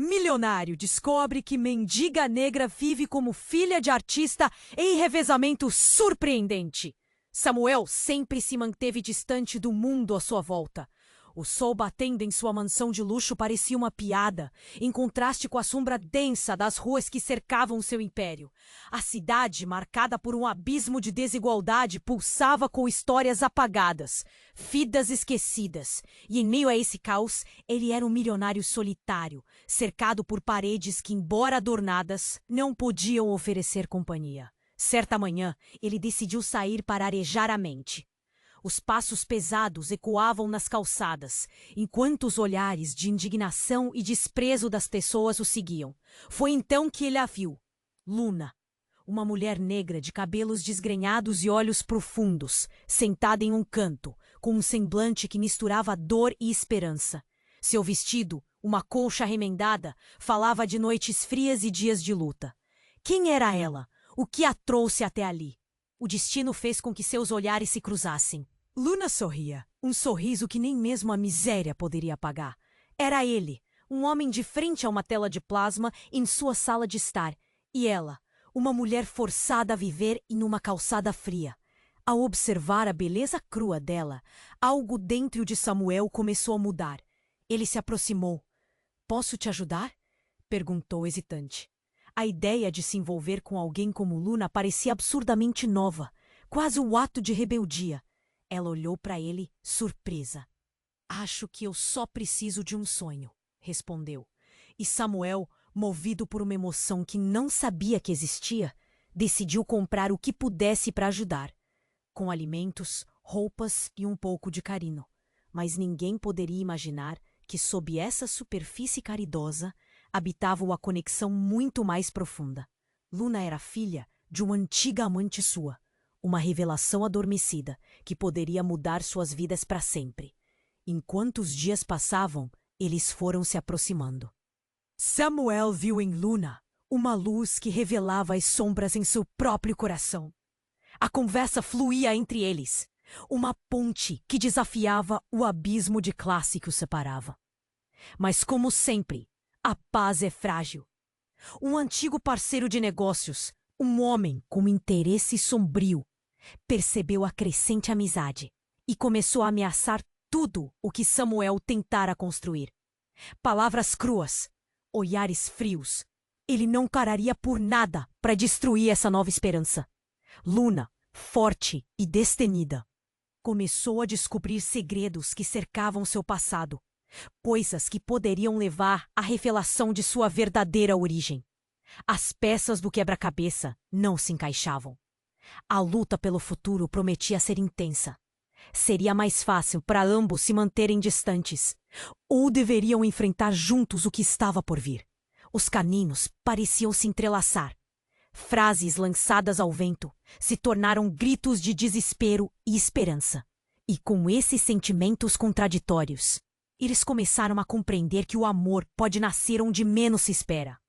Milionário descobre que mendiga negra vive como filha de artista em revezamento surpreendente. Samuel sempre se manteve distante do mundo à sua volta. O sol batendo em sua mansão de luxo parecia uma piada, em contraste com a sombra densa das ruas que cercavam seu império. A cidade, marcada por um abismo de desigualdade, pulsava com histórias apagadas, vidas esquecidas. E em meio a esse caos, ele era um milionário solitário, cercado por paredes que, embora adornadas, não podiam oferecer companhia. Certa manhã, ele decidiu sair para arejar a mente. Os passos pesados ecoavam nas calçadas, enquanto os olhares de indignação e desprezo das pessoas o seguiam. Foi então que ele a viu. Luna, uma mulher negra de cabelos desgrenhados e olhos profundos, sentada em um canto, com um semblante que misturava dor e esperança. Seu vestido, uma colcha remendada, falava de noites frias e dias de luta. Quem era ela? O que a trouxe até ali? O destino fez com que seus olhares se cruzassem. Luna sorria, um sorriso que nem mesmo a miséria poderia apagar. Era ele, um homem de frente a uma tela de plasma em sua sala de estar, e ela, uma mulher forçada a viver em uma calçada fria. Ao observar a beleza crua dela, algo dentro de Samuel começou a mudar. Ele se aproximou. "Posso te ajudar?" perguntou hesitante. A ideia de se envolver com alguém como Luna parecia absurdamente nova, quase o ato de rebeldia. Ela olhou para ele, surpresa. "Acho que eu só preciso de um sonho", respondeu. E Samuel, movido por uma emoção que não sabia que existia, decidiu comprar o que pudesse para ajudar, com alimentos, roupas e um pouco de carinho. Mas ninguém poderia imaginar que sob essa superfície caridosa habitava uma conexão muito mais profunda. Luna era filha de uma antiga amante sua, uma revelação adormecida que poderia mudar suas vidas para sempre. Enquanto os dias passavam, eles foram se aproximando. Samuel viu em Luna uma luz que revelava as sombras em seu próprio coração. A conversa fluía entre eles, uma ponte que desafiava o abismo de classe que os separava. Mas, como sempre, a paz é frágil. Um antigo parceiro de negócios, um homem com interesse sombrio, percebeu a crescente amizade e começou a ameaçar tudo o que Samuel tentara construir. Palavras cruas, olhares frios. Ele não pararia por nada para destruir essa nova esperança. Luna, forte e destemida, começou a descobrir segredos que cercavam seu passado, coisas que poderiam levar à revelação de sua verdadeira origem. As peças do quebra-cabeça não se encaixavam. A luta pelo futuro prometia ser intensa. Seria mais fácil para ambos se manterem distantes, ou deveriam enfrentar juntos o que estava por vir. Os caninos pareciam se entrelaçar. Frases lançadas ao vento se tornaram gritos de desespero e esperança. E com esses sentimentos contraditórios, eles começaram a compreender que o amor pode nascer onde menos se espera.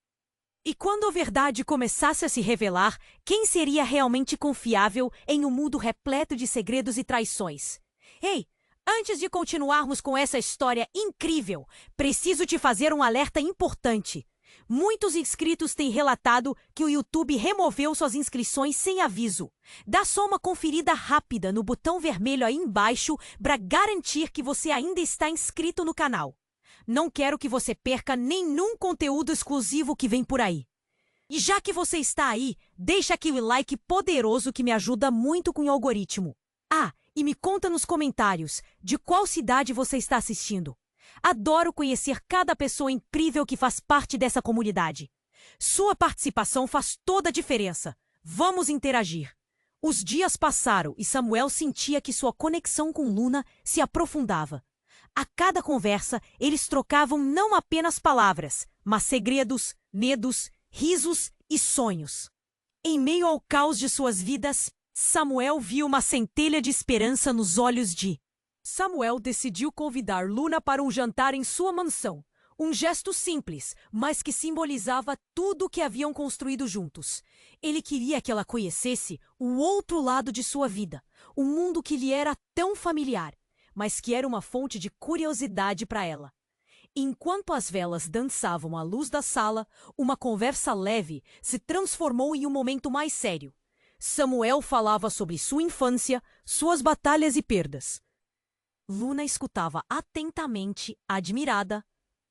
E quando a verdade começasse a se revelar, quem seria realmente confiável em um mundo repleto de segredos e traições? Ei, antes de continuarmos com essa história incrível, preciso te fazer um alerta importante. Muitos inscritos têm relatado que o YouTube removeu suas inscrições sem aviso. Dá só uma conferida rápida no botão vermelho aí embaixo para garantir que você ainda está inscrito no canal. Não quero que você perca nenhum conteúdo exclusivo que vem por aí. E já que você está aí, deixa aquele like poderoso que me ajuda muito com o algoritmo. Ah, e me conta nos comentários de qual cidade você está assistindo. Adoro conhecer cada pessoa incrível que faz parte dessa comunidade. Sua participação faz toda a diferença. Vamos interagir. Os dias passaram e Samuel sentia que sua conexão com Luna se aprofundava. A cada conversa, eles trocavam não apenas palavras, mas segredos, medos, risos e sonhos. Em meio ao caos de suas vidas, Samuel viu uma centelha de esperança nos olhos de... Samuel decidiu convidar Luna para um jantar em sua mansão. Um gesto simples, mas que simbolizava tudo o que haviam construído juntos. Ele queria que ela conhecesse o outro lado de sua vida, o mundo que lhe era tão familiar, mas que era uma fonte de curiosidade para ela. Enquanto as velas dançavam à luz da sala, uma conversa leve se transformou em um momento mais sério. Samuel falava sobre sua infância, suas batalhas e perdas. Luna escutava atentamente, admirada,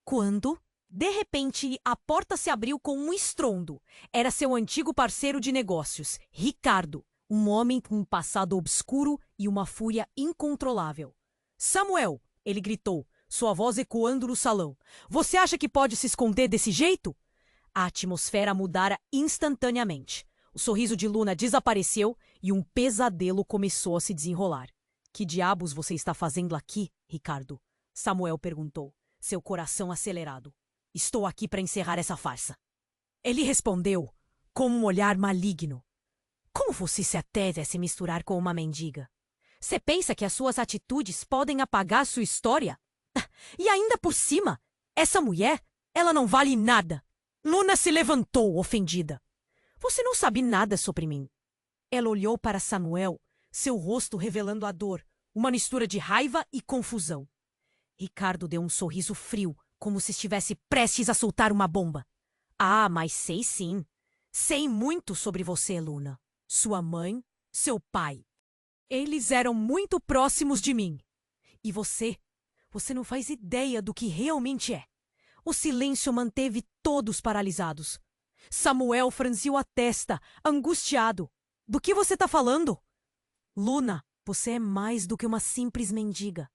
quando, de repente, a porta se abriu com um estrondo. Era seu antigo parceiro de negócios, Ricardo, um homem com um passado obscuro e uma fúria incontrolável. Samuel, ele gritou, sua voz ecoando no salão. Você acha que pode se esconder desse jeito? A atmosfera mudara instantaneamente. O sorriso de Luna desapareceu e um pesadelo começou a se desenrolar. Que diabos você está fazendo aqui, Ricardo? Samuel perguntou, seu coração acelerado. Estou aqui para encerrar essa farsa. Ele respondeu, com um olhar maligno. Como você se atreve a se misturar com uma mendiga? Você pensa que as suas atitudes podem apagar sua história? E ainda por cima, essa mulher, ela não vale nada. Luna se levantou, ofendida. Você não sabe nada sobre mim. Ela olhou para Samuel, seu rosto revelando a dor, uma mistura de raiva e confusão. Ricardo deu um sorriso frio, como se estivesse prestes a soltar uma bomba. Ah, mas sei sim. Sei muito sobre você, Luna. Sua mãe, seu pai. Eles eram muito próximos de mim. E você não faz ideia do que realmente é. O silêncio manteve todos paralisados. Samuel franziu a testa, angustiado. Do que você está falando? Luna, você é mais do que uma simples mendiga.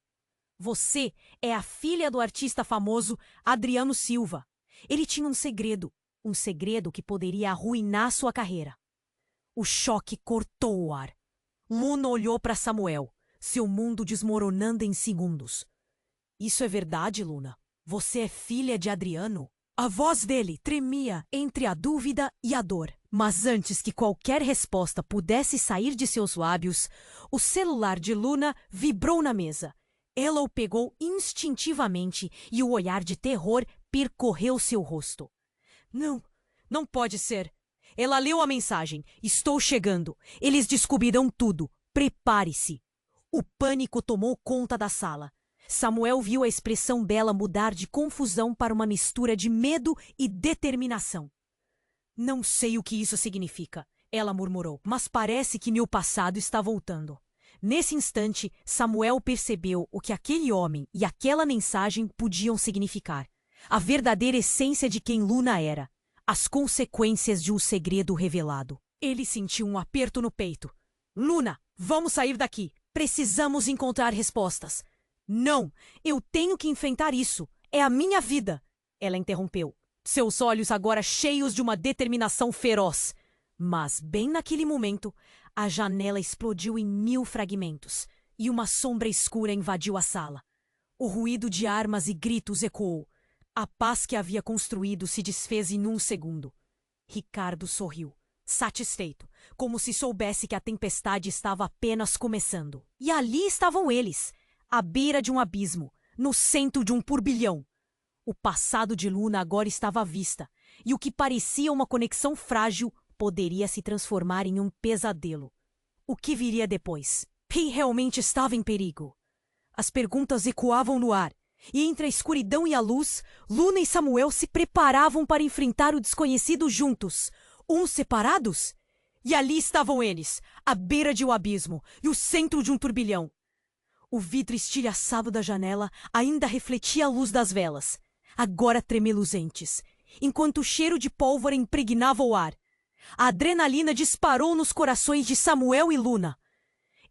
Você é a filha do artista famoso Adriano Silva. Ele tinha um segredo que poderia arruinar sua carreira. O choque cortou o ar. Luna olhou para Samuel, seu mundo desmoronando em segundos. Isso é verdade, Luna? Você é filha de Adriano? A voz dele tremia entre a dúvida e a dor. Mas antes que qualquer resposta pudesse sair de seus lábios, o celular de Luna vibrou na mesa. Ela o pegou instintivamente e o olhar de terror percorreu seu rosto. Não pode ser. Ela leu a mensagem. Estou chegando. Eles descobrirão tudo. Prepare-se. O pânico tomou conta da sala. Samuel viu a expressão dela mudar de confusão para uma mistura de medo e determinação. Não sei o que isso significa, ela murmurou, mas parece que meu passado está voltando. Nesse instante, Samuel percebeu o que aquele homem e aquela mensagem podiam significar. A verdadeira essência de quem Luna era. As consequências de um segredo revelado. Ele sentiu um aperto no peito. Luna, vamos sair daqui. Precisamos encontrar respostas. Não, eu tenho que enfrentar isso. É a minha vida. Ela interrompeu, seus olhos agora cheios de uma determinação feroz. Mas, bem naquele momento, a janela explodiu em 1000 fragmentos e uma sombra escura invadiu a sala. O ruído de armas e gritos ecoou. A paz que havia construído se desfez em um segundo. Ricardo sorriu, satisfeito, como se soubesse que a tempestade estava apenas começando. E ali estavam eles, à beira de um abismo, no centro de um turbilhão. O passado de Luna agora estava à vista, e o que parecia uma conexão frágil poderia se transformar em um pesadelo. O que viria depois? Quem realmente estava em perigo? As perguntas ecoavam no ar, e entre a escuridão e a luz, Luna e Samuel se preparavam para enfrentar o desconhecido juntos, uns separados. E ali estavam eles, à beira de um abismo e o centro de um turbilhão. O vidro estilhaçado da janela ainda refletia a luz das velas, agora tremeluzentes, enquanto o cheiro de pólvora impregnava o ar. A adrenalina disparou nos corações de Samuel e Luna.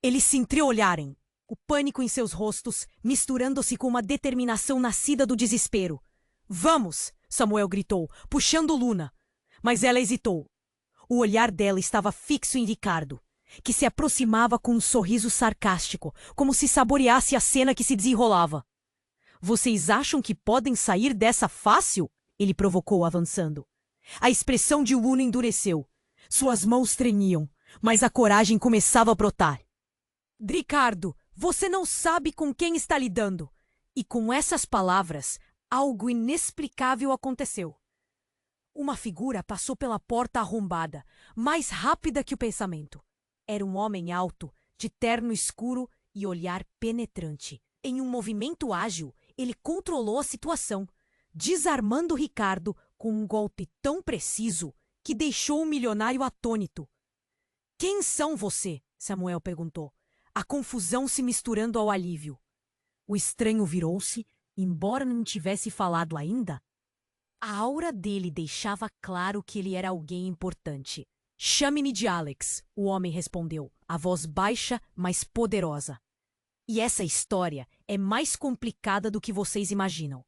Eles se entreolharam, o pânico em seus rostos misturando-se com uma determinação nascida do desespero. Vamos! Samuel gritou, puxando Luna. Mas ela hesitou. O olhar dela estava fixo em Ricardo, que se aproximava com um sorriso sarcástico, como se saboreasse a cena que se desenrolava. Vocês acham que podem sair dessa fácil? Ele provocou, avançando. A expressão de Luna endureceu. Suas mãos tremiam, mas a coragem começava a brotar. Ricardo, você não sabe com quem está lidando. E com essas palavras, algo inexplicável aconteceu. Uma figura passou pela porta arrombada, mais rápida que o pensamento. Era um homem alto, de terno escuro e olhar penetrante. Em um movimento ágil, ele controlou a situação, desarmando Ricardo com um golpe tão preciso que deixou o milionário atônito. Quem são você? Samuel perguntou, a confusão se misturando ao alívio. O estranho virou-se, embora não tivesse falado ainda. A aura dele deixava claro que ele era alguém importante. Chame-me de Alex, o homem respondeu, a voz baixa, mas poderosa. E essa história é mais complicada do que vocês imaginam.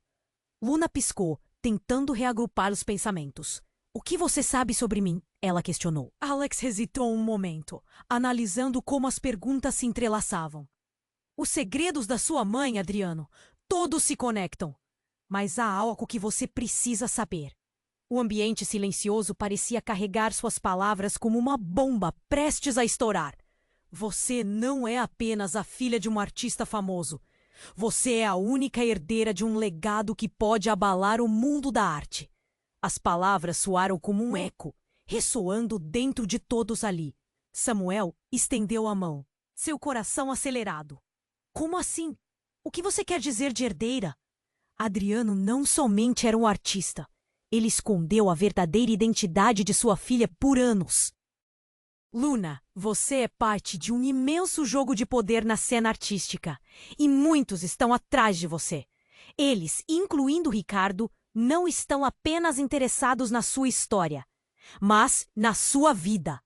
Luna piscou, tentando reagrupar os pensamentos. O que você sabe sobre mim? Ela questionou. Alex hesitou um momento, analisando como as perguntas se entrelaçavam. Os segredos da sua mãe, Adriano, todos se conectam. Mas há algo que você precisa saber. O ambiente silencioso parecia carregar suas palavras como uma bomba prestes a estourar. Você não é apenas a filha de um artista famoso. Você é a única herdeira de um legado que pode abalar o mundo da arte. As palavras soaram como um eco, ressoando dentro de todos ali. Samuel estendeu a mão, seu coração acelerado. Como assim? O que você quer dizer de herdeira? Adriano não somente era um artista. Ele escondeu a verdadeira identidade de sua filha por anos. Luna, você é parte de um imenso jogo de poder na cena artística. E muitos estão atrás de você. Eles, incluindo Ricardo, não estão apenas interessados na sua história, mas na sua vida.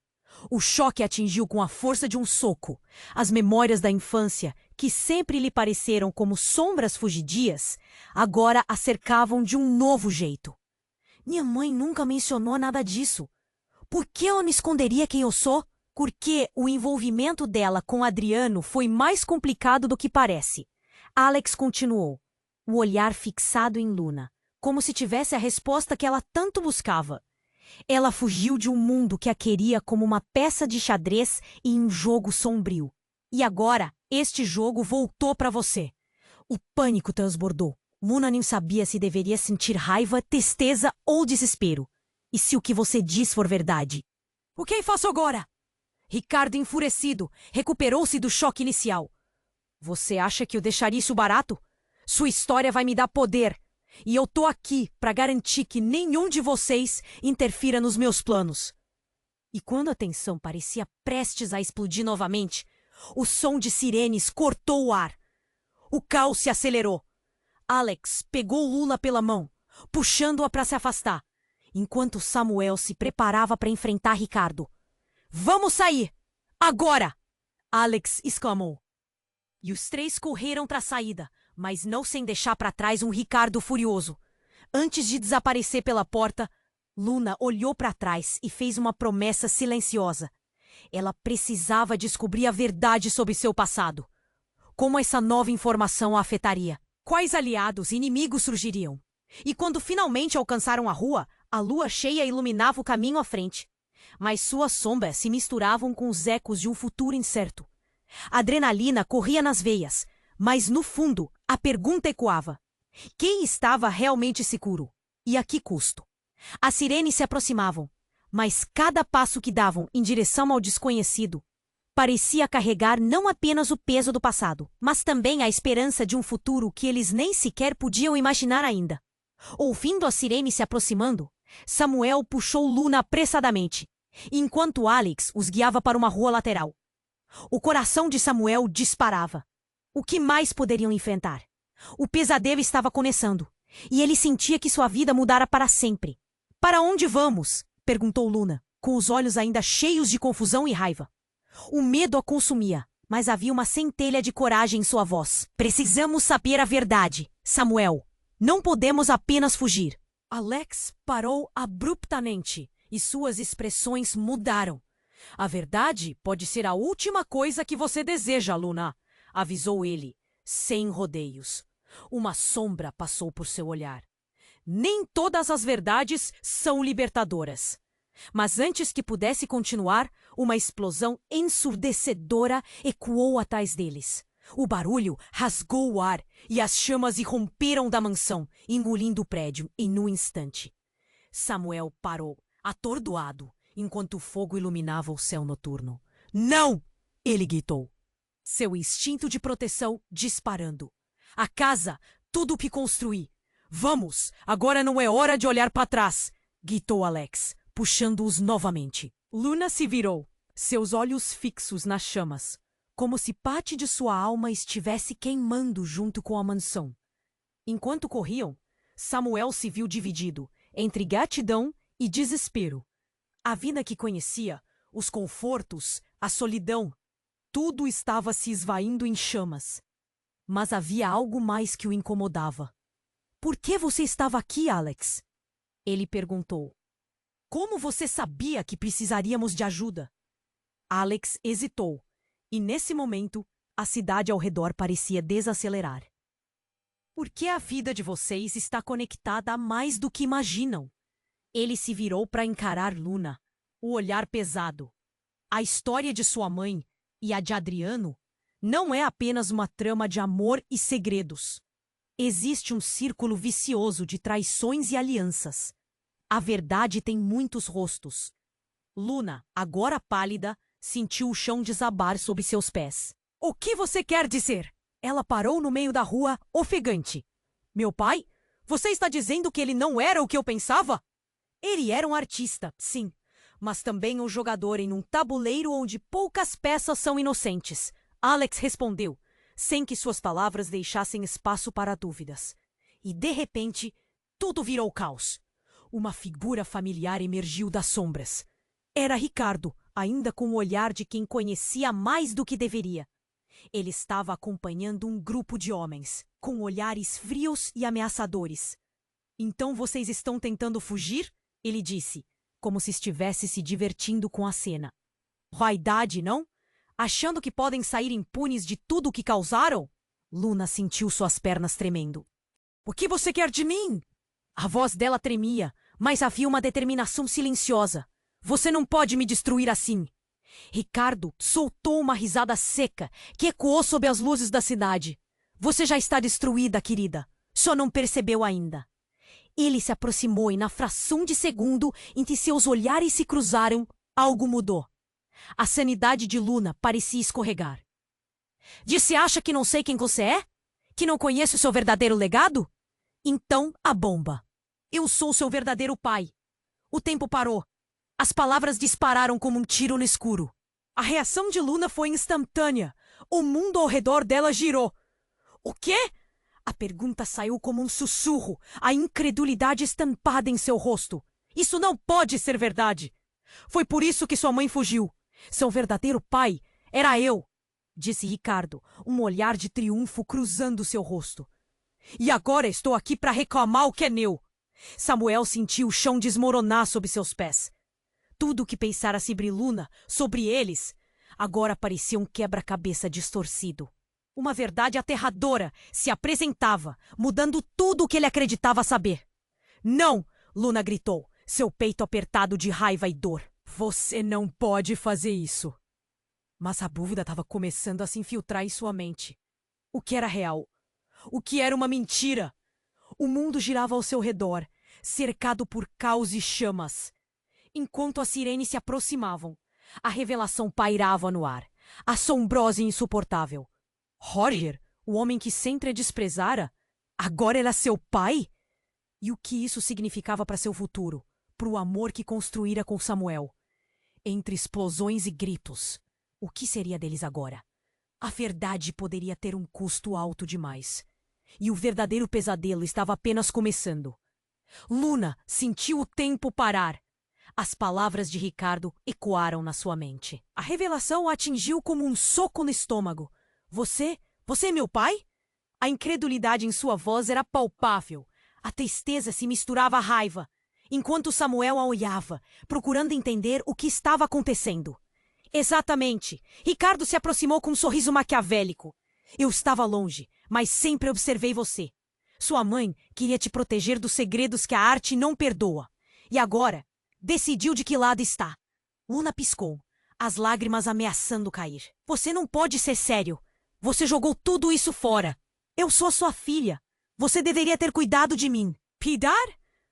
O choque atingiu com a força de um soco. As memórias da infância, que sempre lhe pareceram como sombras fugidias, agora a cercavam de um novo jeito. Minha mãe nunca mencionou nada disso. Por que ela me esconderia quem eu sou? Porque o envolvimento dela com Adriano foi mais complicado do que parece. Alex continuou, o olhar fixado em Luna, como se tivesse a resposta que ela tanto buscava. Ela fugiu de um mundo que a queria como uma peça de xadrez em um jogo sombrio. E agora, este jogo voltou para você. O pânico transbordou. Luna nem sabia se deveria sentir raiva, tristeza ou desespero. E se o que você diz for verdade? O que faço agora? Ricardo, enfurecido, recuperou-se do choque inicial. Você acha que eu deixaria isso barato? Sua história vai me dar poder. E eu tô aqui para garantir que nenhum de vocês interfira nos meus planos. E quando a tensão parecia prestes a explodir novamente, o som de sirenes cortou o ar. O caos se acelerou. Alex pegou Luna pela mão, puxando-a para se afastar, enquanto Samuel se preparava para enfrentar Ricardo. Vamos sair! Agora! Alex exclamou. E os três correram para a saída, mas não sem deixar para trás um Ricardo furioso. Antes de desaparecer pela porta, Luna olhou para trás e fez uma promessa silenciosa. Ela precisava descobrir a verdade sobre seu passado. Como essa nova informação a afetaria? Quais aliados e inimigos surgiriam? E quando finalmente alcançaram a rua, a lua cheia iluminava o caminho à frente. Mas suas sombras se misturavam com os ecos de um futuro incerto. A adrenalina corria nas veias, mas no fundo a pergunta ecoava. Quem estava realmente seguro? E a que custo? As sirenes se aproximavam, mas cada passo que davam em direção ao desconhecido parecia carregar não apenas o peso do passado, mas também a esperança de um futuro que eles nem sequer podiam imaginar ainda. Ouvindo a sirene se aproximando, Samuel puxou Luna apressadamente, enquanto Alex os guiava para uma rua lateral. O coração de Samuel disparava. O que mais poderiam enfrentar? O pesadelo estava começando, e ele sentia que sua vida mudara para sempre. Para onde vamos? Perguntou Luna, com os olhos ainda cheios de confusão e raiva. O medo a consumia, mas havia uma centelha de coragem em sua voz. Precisamos saber a verdade, Samuel. Não podemos apenas fugir. Alex parou abruptamente e suas expressões mudaram. A verdade pode ser a última coisa que você deseja, Luna, avisou ele, sem rodeios. Uma sombra passou por seu olhar. Nem todas as verdades são libertadoras. Mas antes que pudesse continuar, uma explosão ensurdecedora ecoou atrás deles. O barulho rasgou o ar e as chamas irromperam da mansão, engolindo o prédio em um instante. Samuel parou, atordoado, enquanto o fogo iluminava o céu noturno. Não! Ele gritou. Seu instinto de proteção disparando. A casa tudo que construí. Vamos, agora não é hora de olhar para trás, gritou Alex, puxando-os novamente. Luna se virou, seus olhos fixos nas chamas, como se parte de sua alma estivesse queimando junto com a mansão. Enquanto corriam, Samuel se viu dividido entre gratidão e desespero. A vida que conhecia, os confortos, a solidão, tudo estava se esvaindo em chamas. Mas havia algo mais que o incomodava. Por que você estava aqui, Alex? Ele perguntou. Como você sabia que precisaríamos de ajuda? Alex hesitou, e nesse momento, a cidade ao redor parecia desacelerar. Porque a vida de vocês está conectada a mais do que imaginam. Ele se virou para encarar Luna, o olhar pesado. A história de sua mãe e a de Adriano não é apenas uma trama de amor e segredos. Existe um círculo vicioso de traições e alianças. A verdade tem muitos rostos. Luna, agora pálida, sentiu o chão desabar sob seus pés. O que você quer dizer? Ela parou no meio da rua, ofegante. Meu pai? Você está dizendo que ele não era o que eu pensava? Ele era um artista, sim, mas também um jogador em um tabuleiro onde poucas peças são inocentes. Alex respondeu, sem que suas palavras deixassem espaço para dúvidas. E, de repente, tudo virou caos. Uma figura familiar emergiu das sombras. Era Ricardo, ainda com o olhar de quem conhecia mais do que deveria. Ele estava acompanhando um grupo de homens, com olhares frios e ameaçadores. Então vocês estão tentando fugir? Ele disse, como se estivesse se divertindo com a cena. Vaidade, não? Achando que podem sair impunes de tudo o que causaram? Luna sentiu suas pernas tremendo. O que você quer de mim? A voz dela tremia, mas havia uma determinação silenciosa. Você não pode me destruir assim. Ricardo soltou uma risada seca que ecoou sob as luzes da cidade. Você já está destruída, querida. Só não percebeu ainda. Ele se aproximou e, na fração de segundo em que seus olhares se cruzaram, algo mudou. A sanidade de Luna parecia escorregar. Você acha que não sei quem você é? Que não conheço seu verdadeiro legado? Então, a bomba. Eu sou seu verdadeiro pai. O tempo parou. As palavras dispararam como um tiro no escuro. A reação de Luna foi instantânea. O mundo ao redor dela girou. O quê? A pergunta saiu como um sussurro, a incredulidade estampada em seu rosto. Isso não pode ser verdade. Foi por isso que sua mãe fugiu. Seu verdadeiro pai era eu, disse Ricardo, um olhar de triunfo cruzando seu rosto. E agora estou aqui para reclamar o que é meu. Samuel sentiu o chão desmoronar sob seus pés. Tudo o que pensara sobre Luna, sobre eles, agora parecia um quebra-cabeça distorcido. Uma verdade aterradora se apresentava, mudando tudo o que ele acreditava saber. Não! Luna gritou, seu peito apertado de raiva e dor. Você não pode fazer isso. Mas a dúvida estava começando a se infiltrar em sua mente. O que era real? O que era uma mentira? O mundo girava ao seu redor, cercado por caos e chamas. Enquanto as sirenes se aproximavam, a revelação pairava no ar, assombrosa e insuportável. Roger, o homem que sempre a desprezara, agora era seu pai? E o que isso significava para seu futuro, para o amor que construíra com Samuel? Entre explosões e gritos, o que seria deles agora? A verdade poderia ter um custo alto demais. E o verdadeiro pesadelo estava apenas começando. Luna sentiu o tempo parar. As palavras de Ricardo ecoaram na sua mente. A revelação a atingiu como um soco no estômago. Você é meu pai? A incredulidade em sua voz era palpável. A tristeza se misturava à raiva, enquanto Samuel a olhava, procurando entender o que estava acontecendo. Exatamente. Ricardo se aproximou com um sorriso maquiavélico. Eu estava longe, mas sempre observei você. Sua mãe queria te proteger dos segredos que a arte não perdoa. E agora, decidiu de que lado está. Luna piscou, as lágrimas ameaçando cair. Você não pode ser sério. Você jogou tudo isso fora. Eu sou sua filha. Você deveria ter cuidado de mim. Pidar?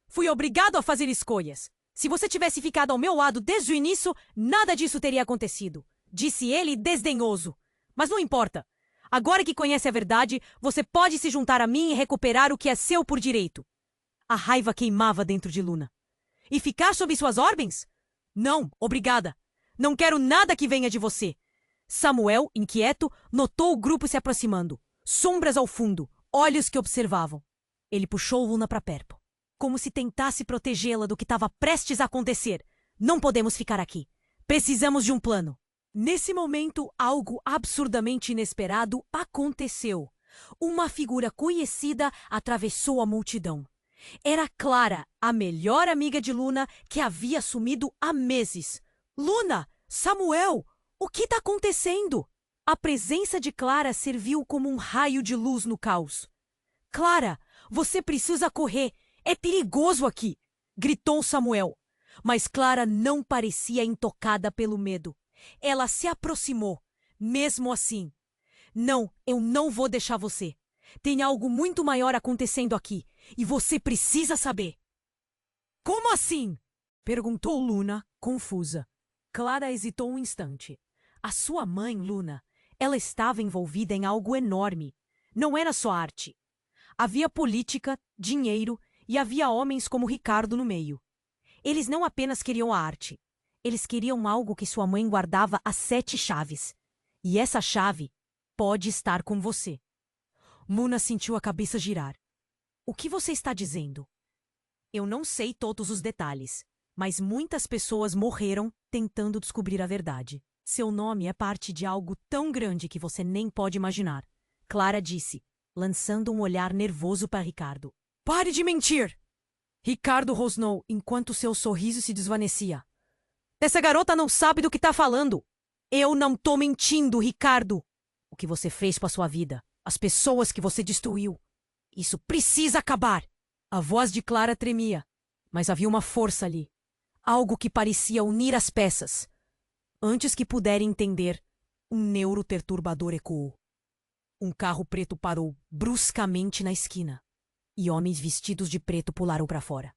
Fui obrigado a fazer escolhas. Se você tivesse ficado ao meu lado desde o início, nada disso teria acontecido. Disse ele desdenhoso. Mas não importa. Agora que conhece a verdade, você pode se juntar a mim e recuperar o que é seu por direito. A raiva queimava dentro de Luna. E ficar sob suas ordens? Não, obrigada. Não quero nada que venha de você. Samuel, inquieto, notou o grupo se aproximando. Sombras ao fundo, olhos que observavam. Ele puxou Luna para perto, como se tentasse protegê-la do que estava prestes a acontecer. Não podemos ficar aqui. Precisamos de um plano. Nesse momento, algo absurdamente inesperado aconteceu. Uma figura conhecida atravessou a multidão. Era Clara, a melhor amiga de Luna, que havia sumido há meses. Luna! Samuel! O que está acontecendo? A presença de Clara serviu como um raio de luz no caos. Clara, você precisa correr. É perigoso aqui! Gritou Samuel. Mas Clara não parecia intocada pelo medo. Ela se aproximou, mesmo assim. Não, eu não vou deixar você. Tem algo muito maior acontecendo aqui, e você precisa saber. Como assim? Perguntou Luna, confusa. Clara hesitou um instante. A sua mãe, Luna, ela estava envolvida em algo enorme. Não era só arte. Havia política, dinheiro e havia homens como Ricardo no meio. Eles não apenas queriam a arte. Eles queriam algo que sua mãe guardava às 7 chaves. E essa chave pode estar com você. Luna sentiu a cabeça girar. O que você está dizendo? Eu não sei todos os detalhes, mas muitas pessoas morreram tentando descobrir a verdade. Seu nome é parte de algo tão grande que você nem pode imaginar. Clara disse, lançando um olhar nervoso para Ricardo. Pare de mentir! Ricardo rosnou enquanto seu sorriso se desvanecia. Essa garota não sabe do que está falando. Eu não tô mentindo, Ricardo. O que você fez com a sua vida, as pessoas que você destruiu. Isso precisa acabar. A voz de Clara tremia, mas havia uma força ali. Algo que parecia unir as peças. Antes que puderem entender, um neuroperturbador ecoou. Um carro preto parou bruscamente na esquina, e homens vestidos de preto pularam para fora.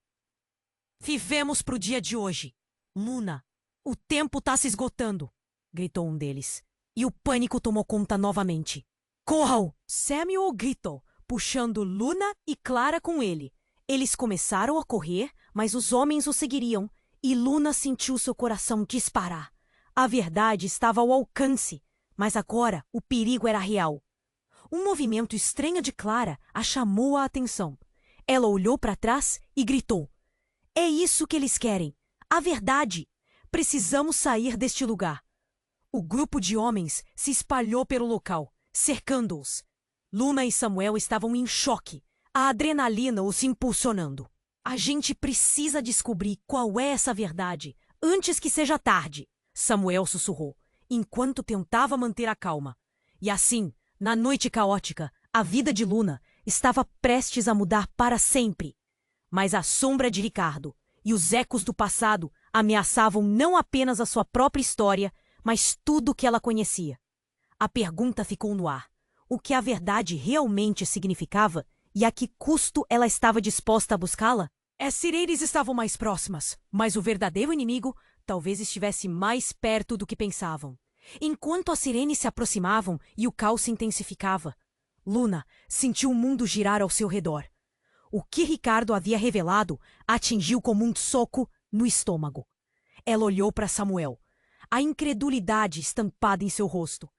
Vivemos pro dia de hoje. Luna, o tempo tá se esgotando, gritou um deles, e o pânico tomou conta novamente. Corram! Samuel gritou, puxando Luna e Clara com ele. Eles começaram a correr, mas os homens o seguiriam, e Luna sentiu seu coração disparar. A verdade estava ao alcance, mas agora o perigo era real. Um movimento estranho de Clara a chamou a atenção. Ela olhou para trás e gritou. É isso que eles querem. A verdade. Precisamos sair deste lugar. O grupo de homens se espalhou pelo local, cercando-os. Luna e Samuel estavam em choque, a adrenalina os impulsionando. A gente precisa descobrir qual é essa verdade antes que seja tarde, Samuel sussurrou, enquanto tentava manter a calma. E assim, na noite caótica, a vida de Luna estava prestes a mudar para sempre. Mas a sombra de Ricardo e os ecos do passado ameaçavam não apenas a sua própria história, mas tudo o que ela conhecia. A pergunta ficou no ar. O que a verdade realmente significava e a que custo ela estava disposta a buscá-la? As sirenes estavam mais próximas, mas o verdadeiro inimigo talvez estivesse mais perto do que pensavam. Enquanto as sirenes se aproximavam e o caos se intensificava, Luna sentiu o mundo girar ao seu redor. O que Ricardo havia revelado atingiu como um soco no estômago. Ela olhou para Samuel, a incredulidade estampada em seu rosto.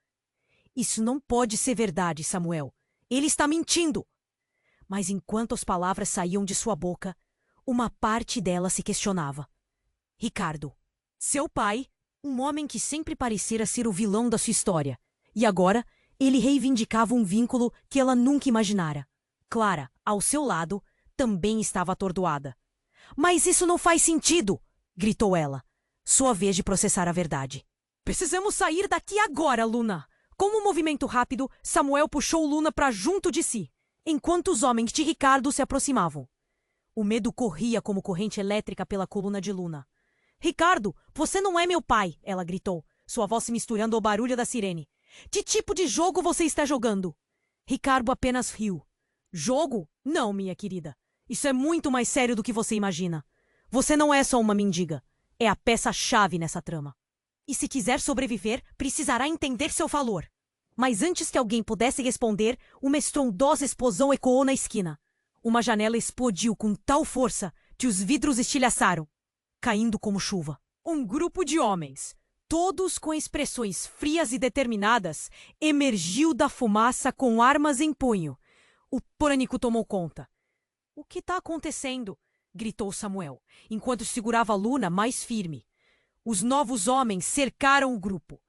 Isso não pode ser verdade, Samuel. Ele está mentindo. Mas enquanto as palavras saíam de sua boca, uma parte dela se questionava. Ricardo, seu pai, um homem que sempre parecera ser o vilão da sua história, e agora ele reivindicava um vínculo que ela nunca imaginara. Clara, ao seu lado, também estava atordoada. Mas isso não faz sentido! Gritou ela. Sua vez de processar a verdade. Precisamos sair daqui agora, Luna! Com um movimento rápido, Samuel puxou Luna para junto de si, enquanto os homens de Ricardo se aproximavam. O medo corria como corrente elétrica pela coluna de Luna. Ricardo, você não é meu pai! Ela gritou, sua voz se misturando ao barulho da sirene. Que tipo de jogo você está jogando? Ricardo apenas riu. Jogo? Não, minha querida. Isso é muito mais sério do que você imagina. Você não é só uma mendiga. É a peça-chave nessa trama. E se quiser sobreviver, precisará entender seu valor. Mas antes que alguém pudesse responder, uma estrondosa explosão ecoou na esquina. Uma janela explodiu com tal força que os vidros estilhaçaram, caindo como chuva. Um grupo de homens, todos com expressões frias e determinadas, emergiu da fumaça com armas em punho. O pânico tomou conta. — O que está acontecendo? Gritou Samuel, enquanto segurava Luna mais firme. Os novos homens cercaram o grupo.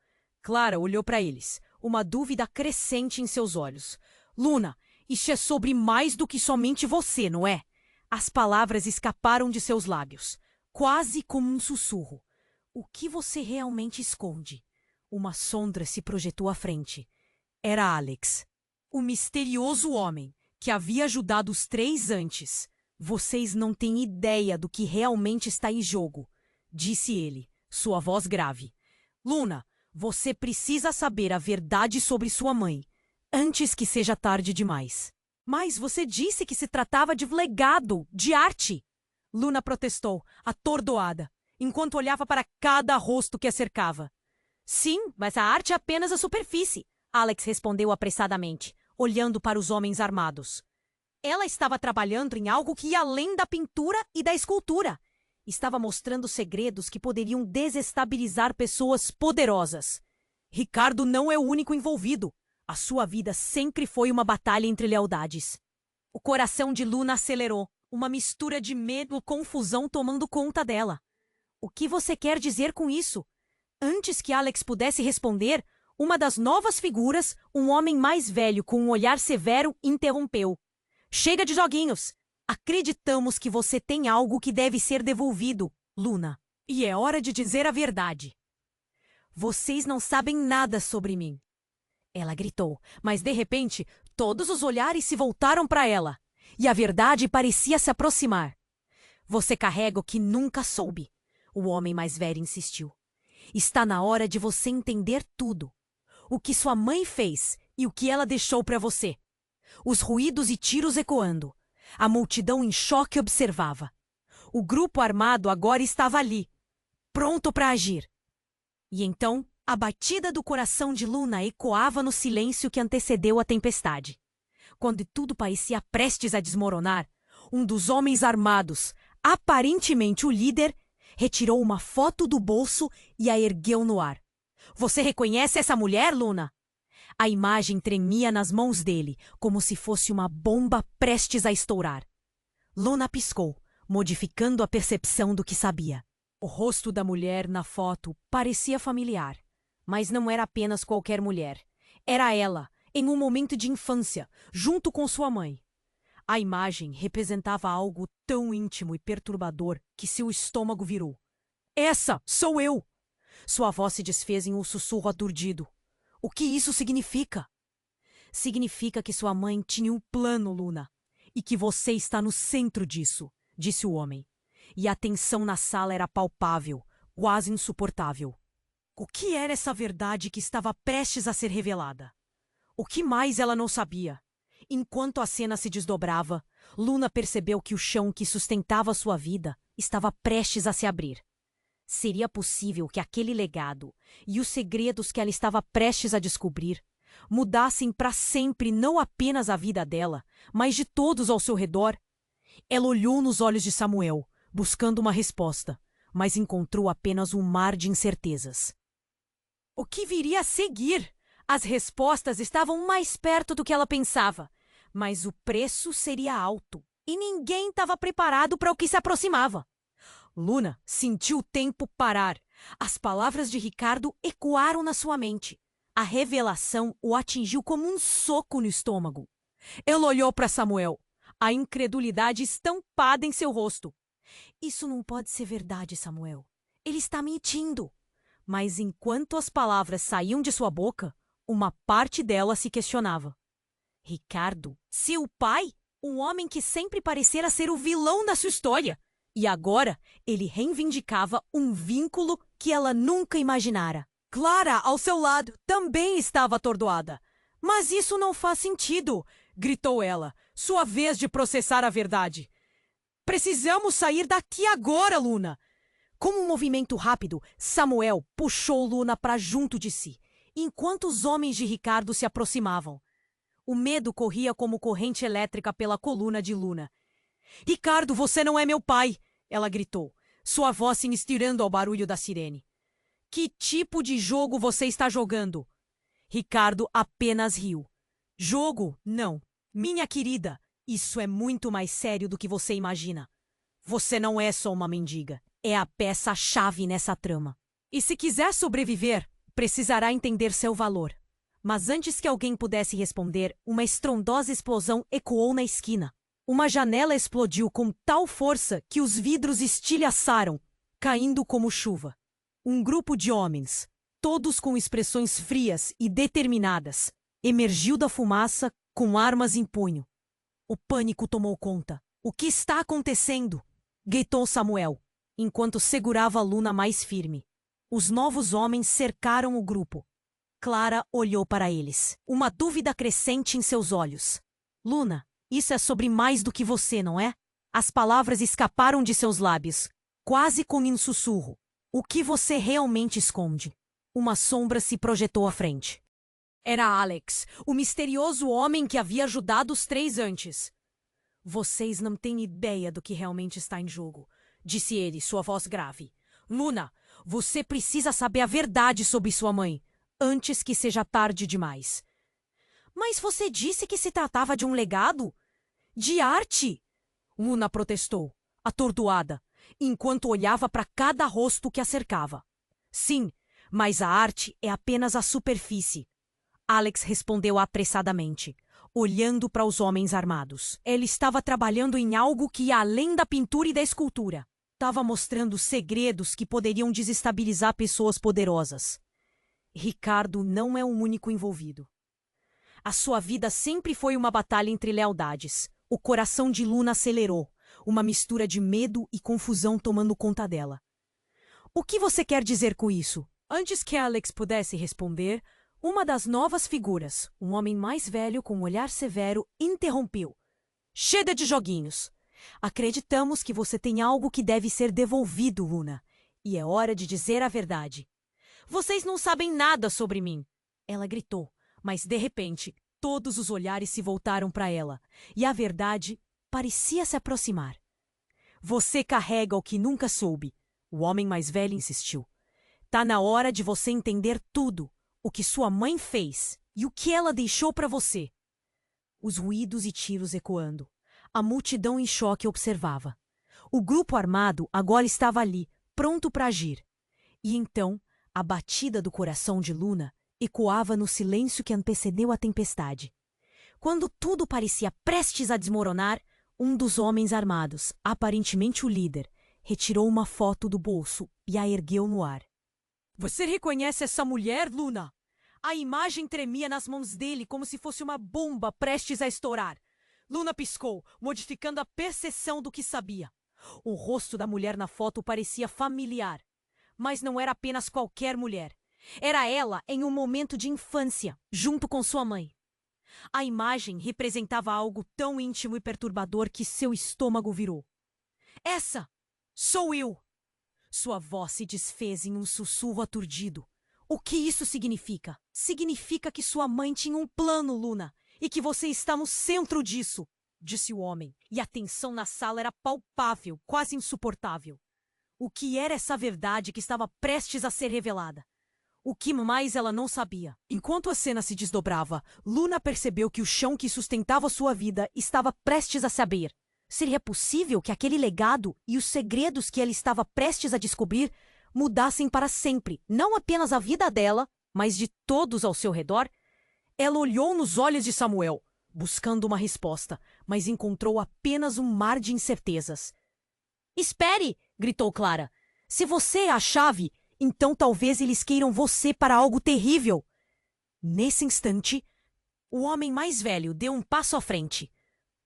Clara olhou para eles, uma dúvida crescente em seus olhos. — Luna, isso é sobre mais do que somente você, não é? As palavras escaparam de seus lábios, quase como um sussurro. O que você realmente esconde? Uma sombra se projetou à frente. Era Alex, o misterioso homem que havia ajudado os três antes. Vocês não têm ideia do que realmente está em jogo, disse ele, sua voz grave. Luna, você precisa saber a verdade sobre sua mãe, antes que seja tarde demais. Mas você disse que se tratava de legado, de arte. Luna protestou, atordoada, enquanto olhava para cada rosto que a cercava. Sim, mas a arte é apenas a superfície, Alex respondeu apressadamente, olhando para os homens armados. Ela estava trabalhando em algo que ia além da pintura e da escultura. Estava mostrando segredos que poderiam desestabilizar pessoas poderosas. Ricardo não é o único envolvido. A sua vida sempre foi uma batalha entre lealdades. O coração de Luna acelerou, uma mistura de medo e confusão tomando conta dela. O que você quer dizer com isso? Antes que Alex pudesse responder, uma das novas figuras, um homem mais velho com um olhar severo, interrompeu. Chega de joguinhos! Acreditamos que você tem algo que deve ser devolvido, Luna. E é hora de dizer a verdade. Vocês não sabem nada sobre mim. Ela gritou, mas de repente, todos os olhares se voltaram para ela. E a verdade parecia se aproximar. Você carrega o que nunca soube, o homem mais velho insistiu. Está na hora de você entender tudo. O que sua mãe fez e o que ela deixou para você. Os ruídos e tiros ecoando. A multidão em choque observava. O grupo armado agora estava ali, pronto para agir. E então, a batida do coração de Luna ecoava no silêncio que antecedeu a tempestade. Quando tudo parecia prestes a desmoronar, um dos homens armados, aparentemente o líder, retirou uma foto do bolso e a ergueu no ar. Você reconhece essa mulher, Luna? A imagem tremia nas mãos dele, como se fosse uma bomba prestes a estourar. Luna piscou, modificando a percepção do que sabia. O rosto da mulher na foto parecia familiar, mas não era apenas qualquer mulher. Era ela, em um momento de infância, junto com sua mãe. A imagem representava algo tão íntimo e perturbador que seu estômago virou. Essa sou eu! Sua voz se desfez em um sussurro aturdido. O que isso significa? Significa que sua mãe tinha um plano, Luna, e que você está no centro disso, disse o homem. E a tensão na sala era palpável, quase insuportável. O que era essa verdade que estava prestes a ser revelada? O que mais ela não sabia? Enquanto a cena se desdobrava, Luna percebeu que o chão que sustentava sua vida estava prestes a se abrir. Seria possível que aquele legado e os segredos que ela estava prestes a descobrir mudassem para sempre não apenas a vida dela, mas de todos ao seu redor? Ela olhou nos olhos de Samuel, buscando uma resposta, mas encontrou apenas um mar de incertezas. O que viria a seguir? As respostas estavam mais perto do que ela pensava, mas o preço seria alto, e ninguém estava preparado para o que se aproximava. Luna sentiu o tempo parar. As palavras de Ricardo ecoaram na sua mente. A revelação o atingiu como um soco no estômago. Ela olhou para Samuel, a incredulidade estampada em seu rosto. Isso não pode ser verdade, Samuel. Ele está mentindo. Mas enquanto as palavras saíam de sua boca, uma parte dela se questionava. Ricardo, seu pai? Um homem que sempre parecera ser o vilão da sua história. E agora ele reivindicava um vínculo que ela nunca imaginara. Clara, ao seu lado, também estava atordoada. Mas isso não faz sentido, gritou ela. Sua vez de processar a verdade. Precisamos sair daqui agora, Luna. Com um movimento rápido, Samuel puxou Luna para junto de si. enquanto os homens de Ricardo se aproximavam. O medo corria como corrente elétrica pela coluna de Luna. "Ricardo, você não é meu pai!" ela gritou, sua voz se misturando ao barulho da sirene. "Que tipo de jogo você está jogando?" Ricardo apenas riu. "Jogo? Não. Minha querida, isso é muito mais sério do que você imagina. Você não é só uma mendiga. É a peça-chave nessa trama. E se quiser sobreviver, precisará entender seu valor." Mas antes que alguém pudesse responder, uma estrondosa explosão ecoou na esquina. Uma janela explodiu com tal força que os vidros estilhaçaram, caindo como chuva. Um grupo de homens, todos com expressões frias e determinadas, emergiu da fumaça com armas em punho. O pânico tomou conta. "O que está acontecendo?" gritou Samuel, enquanto segurava a Luna mais firme. Os novos homens cercaram o grupo. Clara olhou para eles, uma dúvida crescente em seus olhos. "Luna, isso é sobre mais do que você, não é?" As palavras escaparam de seus lábios, quase como em sussurro. "O que você realmente esconde?" Uma sombra se projetou à frente. Era Alex, o misterioso homem que havia ajudado os três antes. "Vocês não têm ideia do que realmente está em jogo", disse ele, sua voz grave. "Luna, você precisa saber a verdade sobre sua mãe, antes que seja tarde demais." "Mas você disse que se tratava de um legado? De arte?" Luna protestou, atordoada, enquanto olhava para cada rosto que a cercava. "Sim, mas a arte é apenas a superfície." Alex respondeu apressadamente, olhando para os homens armados. Ele estava trabalhando em algo que ia além da pintura e da escultura. Estava mostrando segredos que poderiam desestabilizar pessoas poderosas. Ricardo não é o único envolvido. A sua vida sempre foi uma batalha entre lealdades. O coração de Luna acelerou, uma mistura de medo e confusão tomando conta dela. "O que você quer dizer com isso?" Antes que Alex pudesse responder, uma das novas figuras, um homem mais velho com um olhar severo, interrompeu. "Chega de joguinhos. Acreditamos que você tem algo que deve ser devolvido, Luna. E é hora de dizer a verdade." "Vocês não sabem nada sobre mim!" ela gritou, mas de repente todos os olhares se voltaram para ela, e a verdade parecia se aproximar. "Você carrega o que nunca soube", o homem mais velho insistiu. "Tá na hora de você entender tudo, o que sua mãe fez e o que ela deixou para você." Os ruídos e tiros ecoando. A multidão em choque observava. O grupo armado agora estava ali, pronto para agir. E então, a batida do coração de Luna ecoava no silêncio que antecedeu a tempestade. Quando tudo parecia prestes a desmoronar, um dos homens armados, aparentemente o líder, retirou uma foto do bolso e a ergueu no ar. "Você reconhece essa mulher, Luna?" A imagem tremia nas mãos dele como se fosse uma bomba prestes a estourar. Luna piscou, modificando a percepção do que sabia. O rosto da mulher na foto parecia familiar. Mas não era apenas qualquer mulher. Era ela em um momento de infância, junto com sua mãe. A imagem representava algo tão íntimo e perturbador que seu estômago virou. "Essa sou eu!" Sua voz se desfez em um sussurro aturdido. "O que isso significa?" "Significa que sua mãe tinha um plano, Luna, e que você está no centro disso", disse o homem, e a tensão na sala era palpável, quase insuportável. O que era essa verdade que estava prestes a ser revelada? O que mais ela não sabia? Enquanto a cena se desdobrava, Luna percebeu que o chão que sustentava sua vida estava prestes a se abrir. Seria possível que aquele legado e os segredos que ela estava prestes a descobrir mudassem para sempre, não apenas a vida dela, mas de todos ao seu redor? Ela olhou nos olhos de Samuel, buscando uma resposta, mas encontrou apenas um mar de incertezas. "Espere!" gritou Clara. "Se você é a chave, então talvez eles queiram você para algo terrível." Nesse instante, o homem mais velho deu um passo à frente.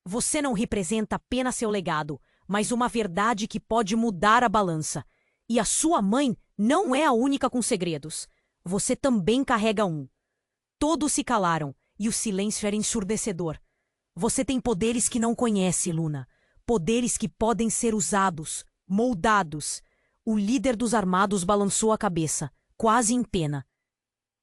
"Você não representa apenas seu legado, mas uma verdade que pode mudar a balança. E a sua mãe não é a única com segredos. Você também carrega um." Todos se calaram, e o silêncio era ensurdecedor. "Você tem poderes que não conhece, Luna. Poderes que podem ser usados, moldados." O líder dos armados balançou a cabeça, quase em pena.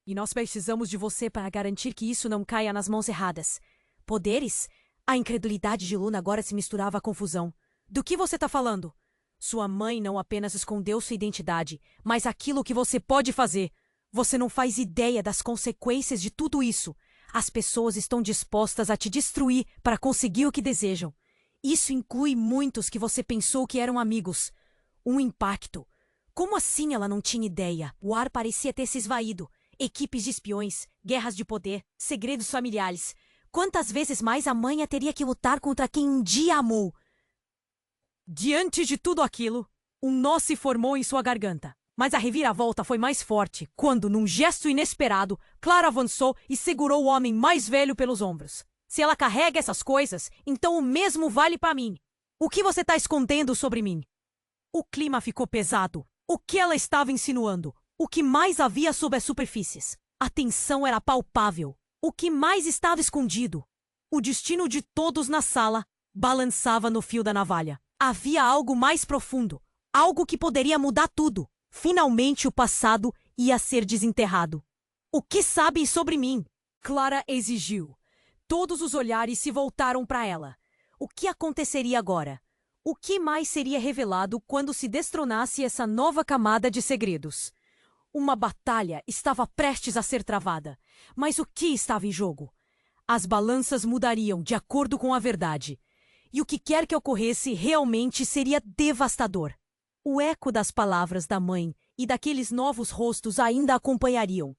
E nós precisamos de você para garantir que isso não caia nas mãos erradas. Poderes? A incredulidade de Luna agora se misturava à confusão. Do que você está falando? Sua mãe não apenas escondeu sua identidade, mas aquilo que você pode fazer. Você não faz ideia das consequências de tudo isso. As pessoas estão dispostas a te destruir para conseguir o que desejam. Isso inclui muitos que você pensou que eram amigos. Um impacto. Como assim ela não tinha ideia? O ar parecia ter se esvaído. Equipes de espiões, guerras de poder, segredos familiares. Quantas vezes mais a mãe teria que lutar contra quem um dia amou? Diante de tudo aquilo, um nó se formou em sua garganta. Mas a reviravolta foi mais forte quando, num gesto inesperado, Clara avançou e segurou o homem mais velho pelos ombros. Se ela carrega essas coisas, então o mesmo vale para mim. O que você está escondendo sobre mim? O clima ficou pesado. O que ela estava insinuando? O que mais havia sob as superfícies? A tensão era palpável. O que mais estava escondido? O destino de todos na sala balançava no fio da navalha. Havia algo mais profundo, algo que poderia mudar tudo. Finalmente o passado ia ser desenterrado. O que sabe sobre mim? Clara exigiu. Todos os olhares se voltaram para ela. O que aconteceria agora? O que mais seria revelado quando se destronasse essa nova camada de segredos? Uma batalha estava prestes a ser travada. Mas o que estava em jogo? As balanças mudariam de acordo com a verdade. E o que quer que ocorresse realmente seria devastador. O eco das palavras da mãe e daqueles novos rostos ainda acompanhariam.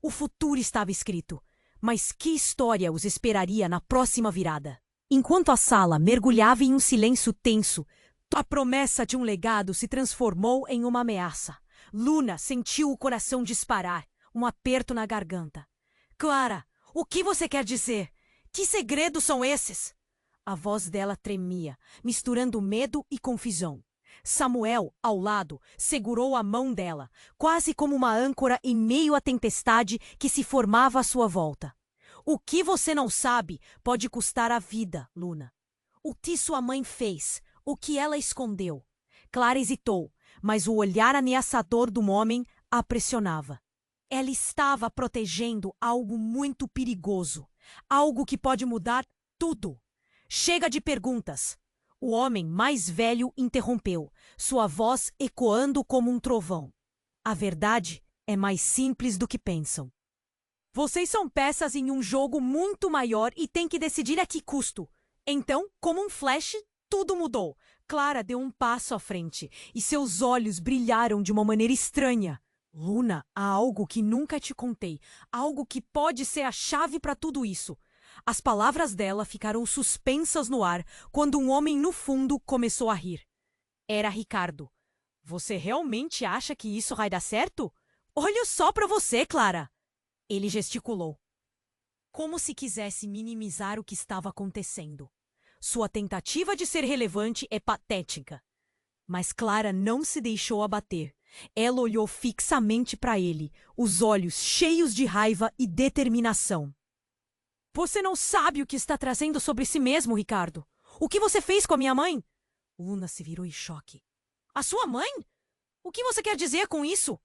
O futuro estava escrito, mas que história os esperaria na próxima virada? Enquanto a sala mergulhava em um silêncio tenso, a promessa de um legado se transformou em uma ameaça. Luna sentiu o coração disparar, um aperto na garganta. Clara, o que você quer dizer? Que segredos são esses? A voz dela tremia, misturando medo e confusão. Samuel, ao lado, segurou a mão dela, quase como uma âncora em meio à tempestade que se formava à sua volta. O que você não sabe pode custar a vida, Luna. O que sua mãe fez? O que ela escondeu? Clara hesitou, mas o olhar ameaçador do homem a pressionava. Ela estava protegendo algo muito perigoso, algo que pode mudar tudo. Chega de perguntas. O homem mais velho interrompeu, sua voz ecoando como um trovão. A verdade é mais simples do que pensam. Vocês são peças em um jogo muito maior e têm que decidir a que custo. Então, como um flash, tudo mudou. Clara deu um passo à frente e seus olhos brilharam de uma maneira estranha. Luna, há algo que nunca te contei, algo que pode ser a chave para tudo isso. As palavras dela ficaram suspensas no ar quando um homem no fundo começou a rir. Era Ricardo. Você realmente acha que isso vai dar certo? Olha só para você, Clara! Ele gesticulou, como se quisesse minimizar o que estava acontecendo. Sua tentativa de ser relevante é patética. Mas Clara não se deixou abater. Ela olhou fixamente para ele, os olhos cheios de raiva e determinação. Você não sabe o que está trazendo sobre si mesmo, Ricardo. O que você fez com a minha mãe? Luna se virou em choque. A sua mãe? O que você quer dizer com isso?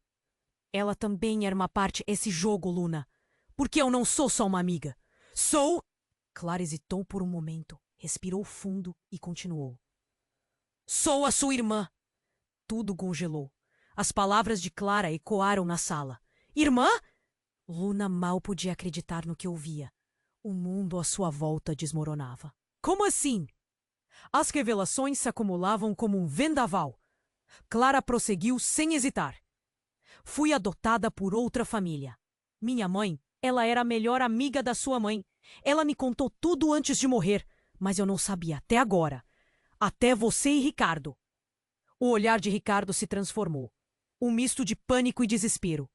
Ela também era uma parte desse jogo, Luna. Porque eu não sou só uma amiga. Sou... Clara hesitou por um momento, respirou fundo e continuou. Sou a sua irmã. Tudo congelou. As palavras de Clara ecoaram na sala. Irmã? Luna mal podia acreditar no que ouvia. O mundo à sua volta desmoronava. Como assim? As revelações se acumulavam como um vendaval. Clara prosseguiu sem hesitar. Fui adotada por outra família. Minha mãe, ela era a melhor amiga da sua mãe. Ela me contou tudo antes de morrer, mas eu não sabia até agora. Até você e Ricardo. O olhar de Ricardo se transformou. Um misto de pânico e desespero.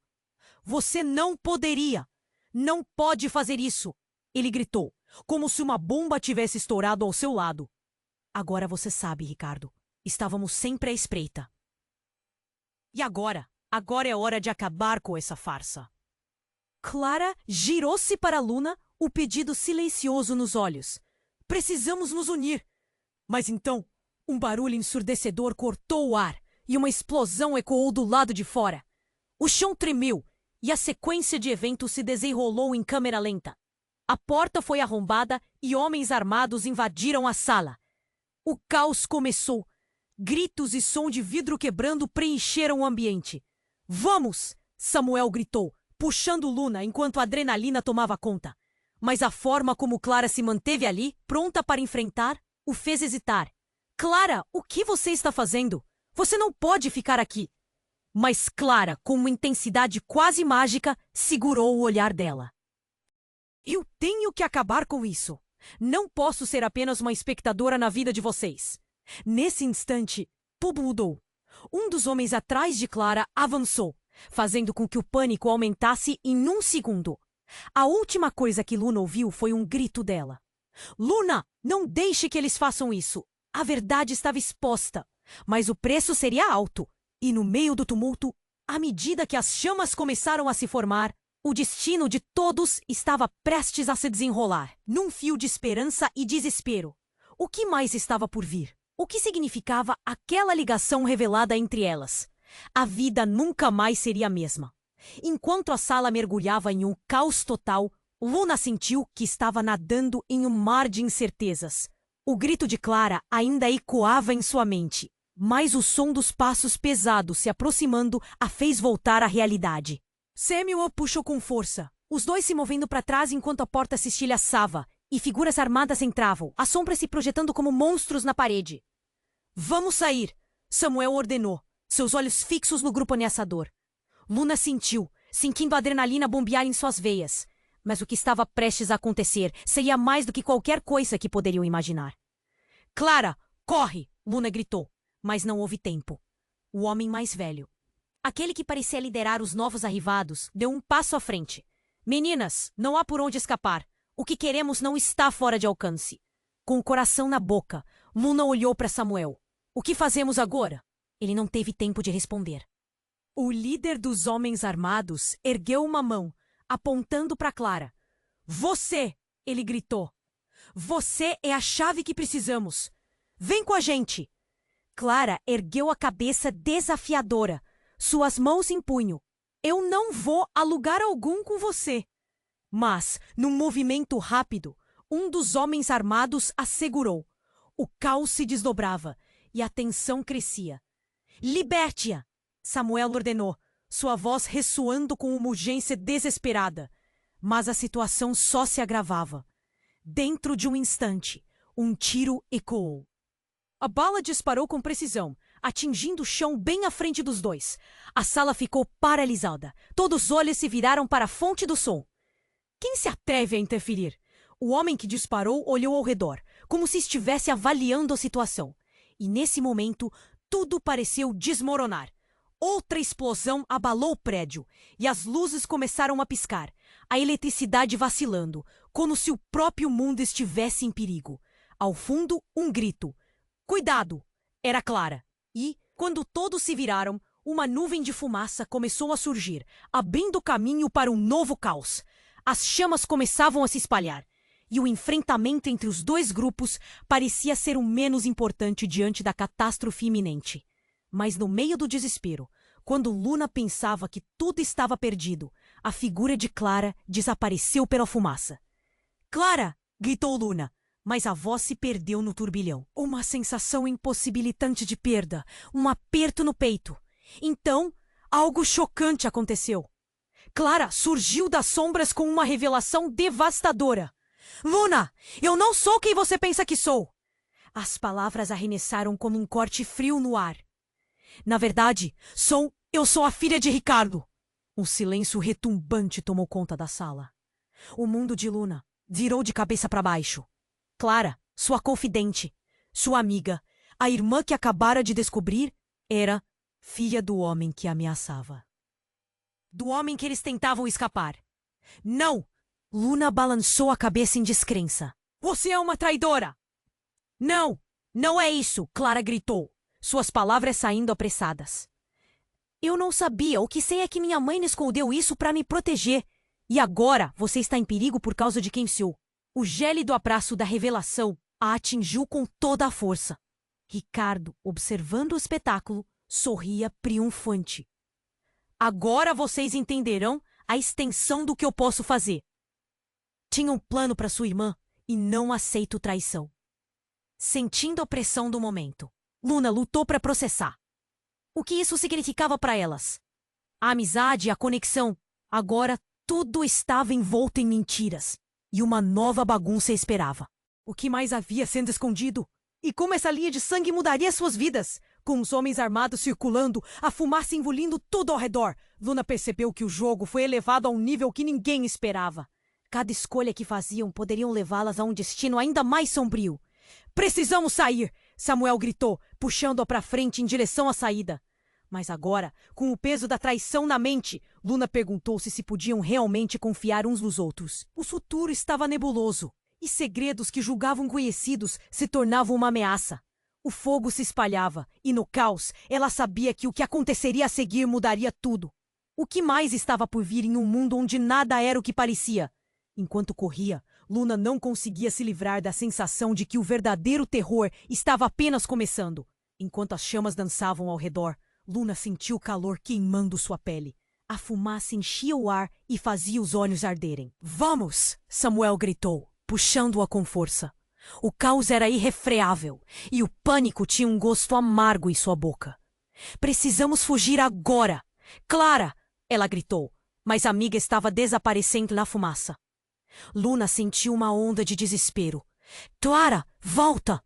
Você não poderia! Não pode fazer isso! Ele gritou, como se uma bomba tivesse estourado ao seu lado. Agora você sabe, Ricardo. Estávamos sempre à espreita. E agora? Agora é hora de acabar com essa farsa. Clara girou-se para Luna, o pedido silencioso nos olhos. Precisamos nos unir. Mas então, um barulho ensurdecedor cortou o ar e uma explosão ecoou do lado de fora. O chão tremeu e a sequência de eventos se desenrolou em câmera lenta. A porta foi arrombada e homens armados invadiram a sala. O caos começou. Gritos e som de vidro quebrando preencheram o ambiente. Vamos! Samuel gritou, puxando Luna enquanto a adrenalina tomava conta. Mas a forma como Clara se manteve ali, pronta para enfrentar, o fez hesitar. Clara, o que você está fazendo? Você não pode ficar aqui. Mas Clara, com uma intensidade quase mágica, segurou o olhar dela. Eu tenho que acabar com isso. Não posso ser apenas uma espectadora na vida de vocês. Nesse instante, tudo mudou. Um dos homens atrás de Clara avançou, fazendo com que o pânico aumentasse em um segundo. A última coisa que Luna ouviu foi um grito dela. Luna, não deixe que eles façam isso. A verdade estava exposta, mas o preço seria alto. E no meio do tumulto, à medida que as chamas começaram a se formar, o destino de todos estava prestes a se desenrolar, num fio de esperança e desespero. O que mais estava por vir? O que significava aquela ligação revelada entre elas? A vida nunca mais seria a mesma. Enquanto a sala mergulhava em um caos total, Luna sentiu que estava nadando em um mar de incertezas. O grito de Clara ainda ecoava em sua mente, mas o som dos passos pesados se aproximando a fez voltar à realidade. Samuel puxou com força, os dois se movendo para trás enquanto a porta se estilhaçava e figuras armadas entravam, as sombras se projetando como monstros na parede. Vamos sair! Samuel ordenou, seus olhos fixos no grupo ameaçador. Luna sentiu, sentindo a adrenalina bombear em suas veias. Mas o que estava prestes a acontecer seria mais do que qualquer coisa que poderiam imaginar. Clara, corre! Luna gritou, mas não houve tempo. O homem mais velho, aquele que parecia liderar os novos arrivados, deu um passo à frente. Meninas, não há por onde escapar. O que queremos não está fora de alcance. Com o coração na boca, Luna olhou para Samuel. O que fazemos agora? Ele não teve tempo de responder. O líder dos homens armados ergueu uma mão, apontando para Clara. Você! Ele gritou. Você é a chave que precisamos. Vem com a gente! Clara ergueu a cabeça desafiadora, suas mãos em punho. Eu não vou a lugar algum com você. Mas, num movimento rápido, um dos homens armados a segurou. O caos se desdobrava e a tensão crescia. Liberte-a! Samuel ordenou, sua voz ressoando com uma urgência desesperada. Mas a situação só se agravava. Dentro de um instante, um tiro ecoou. A bala disparou com precisão, atingindo o chão bem à frente dos dois. A sala ficou paralisada. Todos os olhos se viraram para a fonte do som. Quem se atreve a interferir? O homem que disparou olhou ao redor, como se estivesse avaliando a situação. E nesse momento, tudo pareceu desmoronar. Outra explosão abalou o prédio, e as luzes começaram a piscar, a eletricidade vacilando, como se o próprio mundo estivesse em perigo. Ao fundo, um grito. Cuidado! Era Clara. E, quando todos se viraram, uma nuvem de fumaça começou a surgir, abrindo caminho para um novo caos. As chamas começavam a se espalhar, e o enfrentamento entre os dois grupos parecia ser o menos importante diante da catástrofe iminente. Mas no meio do desespero, quando Luna pensava que tudo estava perdido, a figura de Clara desapareceu pela fumaça. Clara! Gritou Luna, mas a voz se perdeu no turbilhão. Uma sensação impossibilitante de perda, um aperto no peito. Então, algo chocante aconteceu. Clara surgiu das sombras com uma revelação devastadora. Luna, eu não sou quem você pensa que sou! As palavras arremessaram como um corte frio no ar. Na verdade, eu sou a filha de Ricardo. Um silêncio retumbante tomou conta da sala. O mundo de Luna virou de cabeça para baixo. Clara, sua confidente, sua amiga, a irmã que acabara de descobrir, era filha do homem que a ameaçava. Do homem que eles tentavam escapar. Não! Luna balançou a cabeça em descrença. Você é uma traidora! Não! Não é isso! Clara gritou, suas palavras saindo apressadas. Eu não sabia. O que sei é que minha mãe me escondeu isso para me proteger. E agora você está em perigo por causa de quem sou. O gélido abraço da revelação a atingiu com toda a força. Ricardo, observando o espetáculo, sorria triunfante. Agora vocês entenderão a extensão do que eu posso fazer. Tinha um plano para sua irmã e não aceito traição. Sentindo a pressão do momento, Luna lutou para processar. O que isso significava para elas? A amizade, a conexão. Agora tudo estava envolto em mentiras. E uma nova bagunça esperava. O que mais havia sendo escondido? E como essa linha de sangue mudaria suas vidas? Com os homens armados circulando, a fumaça engolindo tudo ao redor, Luna percebeu que o jogo foi elevado a um nível que ninguém esperava. Cada escolha que faziam poderiam levá-las a um destino ainda mais sombrio. Precisamos sair! Samuel gritou, puxando-a para frente em direção à saída. Mas agora, com o peso da traição na mente, Luna perguntou-se se podiam realmente confiar uns nos outros. O futuro estava nebuloso, e segredos que julgavam conhecidos se tornavam uma ameaça. O fogo se espalhava, e no caos, ela sabia que o que aconteceria a seguir mudaria tudo. O que mais estava por vir em um mundo onde nada era o que parecia? Enquanto corria, Luna não conseguia se livrar da sensação de que o verdadeiro terror estava apenas começando. Enquanto as chamas dançavam ao redor, Luna sentiu o calor queimando sua pele. A fumaça enchia o ar e fazia os olhos arderem. "Vamos!" Samuel gritou, puxando-a com força. O caos era irrefreável e o pânico tinha um gosto amargo em sua boca. "Precisamos fugir agora!" "Clara!" ela gritou, mas a amiga estava desaparecendo na fumaça. Luna sentiu uma onda de desespero. "Clara, volta!"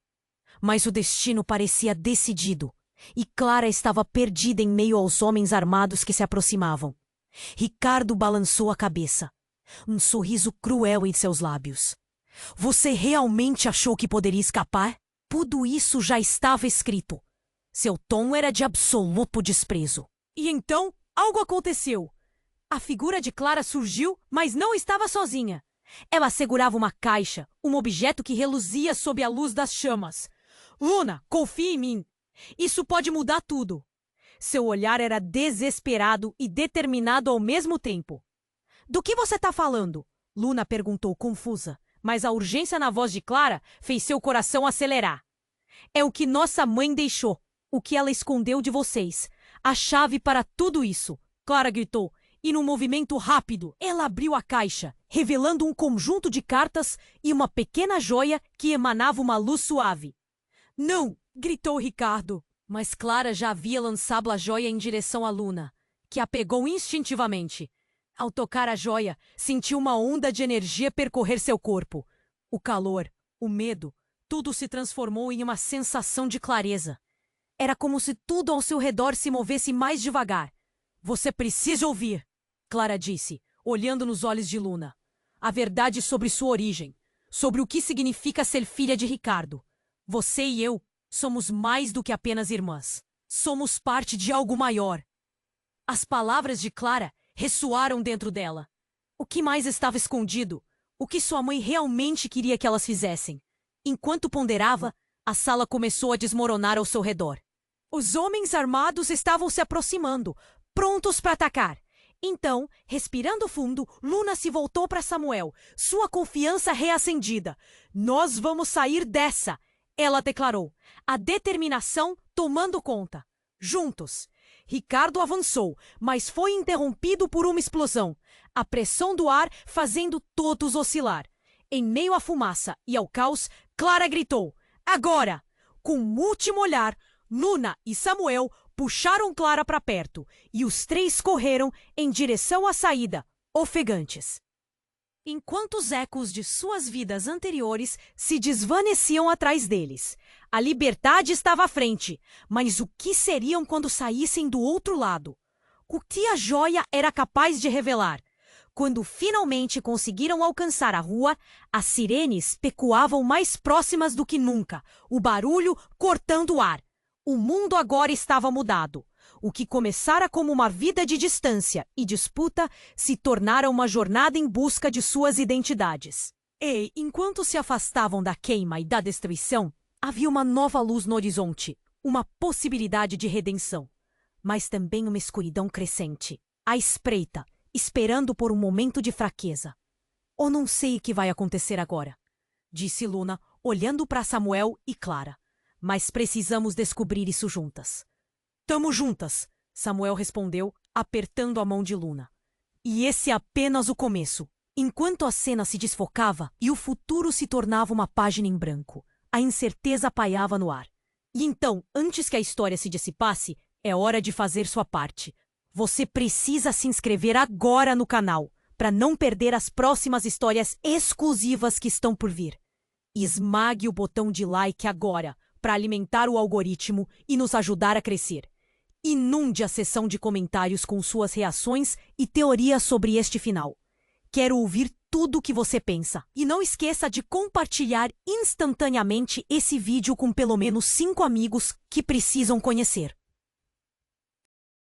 Mas o destino parecia decidido, e Clara estava perdida em meio aos homens armados que se aproximavam. Ricardo balançou a cabeça, um sorriso cruel em seus lábios. "Você realmente achou que poderia escapar?" Tudo isso já estava escrito. Seu tom era de absoluto desprezo. E então, algo aconteceu. A figura de Clara surgiu, mas não estava sozinha. Ela segurava uma caixa, um objeto que reluzia sob a luz das chamas. "Luna, confie em mim. Isso pode mudar tudo." Seu olhar era desesperado e determinado ao mesmo tempo. "Do que você está falando?" Luna perguntou confusa, mas a urgência na voz de Clara fez seu coração acelerar. "É o que nossa mãe deixou, o que ela escondeu de vocês. A chave para tudo isso," Clara gritou, e num movimento rápido, ela abriu a caixa, revelando um conjunto de cartas e uma pequena joia que emanava uma luz suave. "Não!" gritou Ricardo, mas Clara já havia lançado a joia em direção a Luna, que a pegou instintivamente. Ao tocar a joia, sentiu uma onda de energia percorrer seu corpo. O calor, o medo, tudo se transformou em uma sensação de clareza. Era como se tudo ao seu redor se movesse mais devagar. "Você precisa ouvir," Clara disse, olhando nos olhos de Luna. "A verdade sobre sua origem, sobre o que significa ser filha de Ricardo. Você e eu somos mais do que apenas irmãs. Somos parte de algo maior." As palavras de Clara ressoaram dentro dela. O que mais estava escondido? O que sua mãe realmente queria que elas fizessem? Enquanto ponderava, a sala começou a desmoronar ao seu redor. Os homens armados estavam se aproximando, prontos para atacar. Então, respirando fundo, Luna se voltou para Samuel, sua confiança reacendida. "Nós vamos sair dessa!" ela declarou, a determinação tomando conta. Juntos. Ricardo avançou, mas foi interrompido por uma explosão, a pressão do ar fazendo todos oscilar. Em meio à fumaça e ao caos, Clara gritou: "Agora!" Com um último olhar, Luna e Samuel puxaram Clara para perto, e os três correram em direção à saída, ofegantes. Enquanto os ecos de suas vidas anteriores se desvaneciam atrás deles. A liberdade estava à frente, mas o que seriam quando saíssem do outro lado? O que a joia era capaz de revelar? Quando finalmente conseguiram alcançar a rua, as sirenes pecoavam mais próximas do que nunca, o barulho cortando o ar. O mundo agora estava mudado. O que começara como uma vida de distância e disputa se tornara uma jornada em busca de suas identidades. E, enquanto se afastavam da queima e da destruição, havia uma nova luz no horizonte, uma possibilidade de redenção. Mas também uma escuridão crescente, à espreita, esperando por um momento de fraqueza. "Eu não sei o que vai acontecer agora", disse Luna, olhando para Samuel e Clara. "Mas precisamos descobrir isso juntas." "Tamo juntas", Samuel respondeu, apertando a mão de Luna. E esse é apenas o começo. Enquanto a cena se desfocava e o futuro se tornava uma página em branco, a incerteza pairava no ar. E então, antes que a história se dissipasse, é hora de fazer sua parte. Você precisa se inscrever agora no canal, para não perder as próximas histórias exclusivas que estão por vir. Esmague o botão de like agora, para alimentar o algoritmo e nos ajudar a crescer. Inunde a seção de comentários com suas reações e teorias sobre este final. Quero ouvir tudo o que você pensa. E não esqueça de compartilhar instantaneamente esse vídeo com pelo menos 5 amigos que precisam conhecer.